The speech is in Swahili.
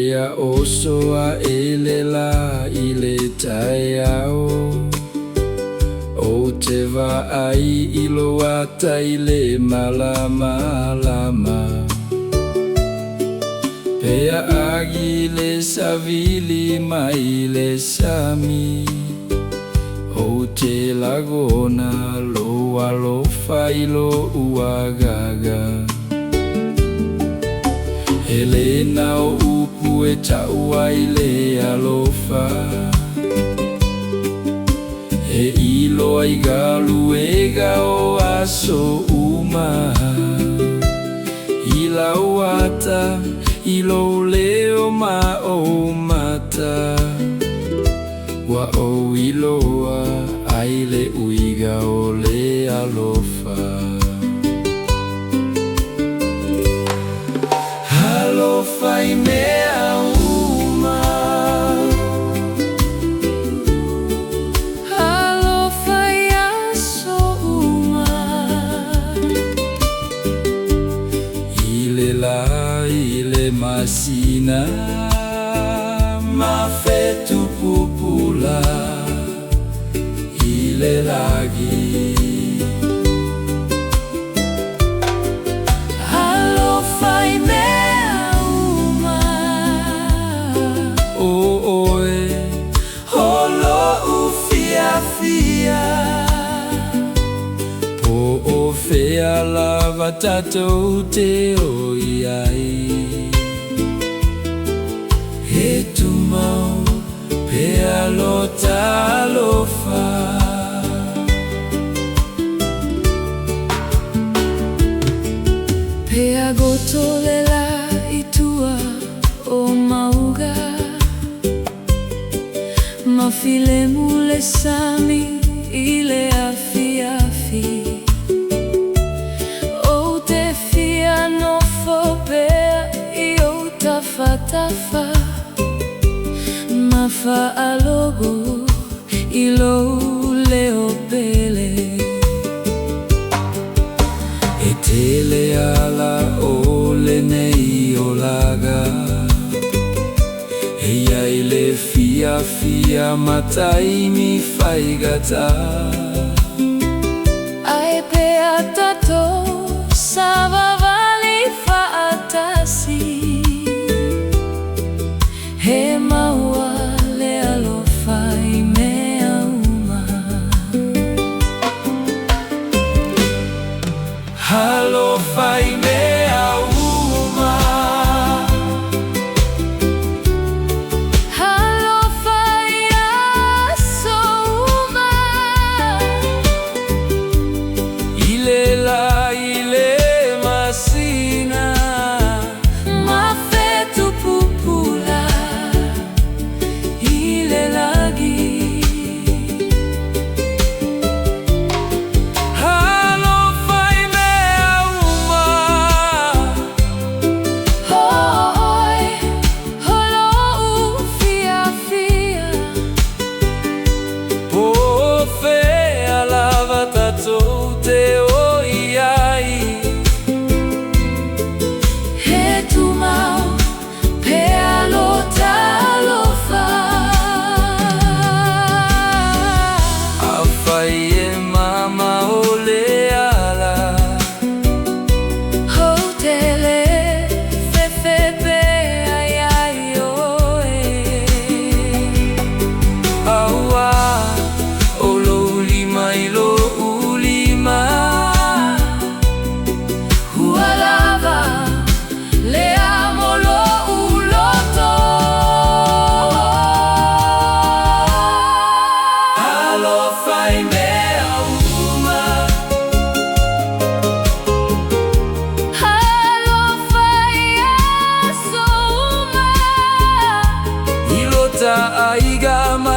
Pea osoa elela I le taiao O te vaai I loata I le malama Pea agi le savili mai le sami O te lagona lo alofa I lo uagaga Elena o upu e taua I le alofa E ilo ai galu e gao aso umaha I lauata I lo leo ma o mata Wa o iloa ai le uiga o le alofa Alofa I mea uma Alofa I so uma I le la I le masina Ma fetu pupula I le lagi Alofa I mea uma O oe holo ufiafia O fea lava tatou te oiai He tumau pea lo talofa Pea goto le la I tua o mauga Ma file mule sami I le afi O te fia no fo pea I o tafa Ma fa alogo I lo leo pele E tele ala o le nei o laga E ai le fia matai mi fai gata Ai pea tato sava vali fa atasi He maua le alofa I mea uma Alofa I mea uma Alofa I so uma I le la I le masina Ma fetu pupula I le lagi Alofa I mea uma Hoi holo ufiafia O fea lava tatou te oiai He tumau pea lo talofa Awhai e mama o le ala Ho tele fefe pea ai oe Aua o lo ulima I lo ulima Hua lava le amo lo uloto Alofa I mea uma Alofa I so uma I lota aiga ma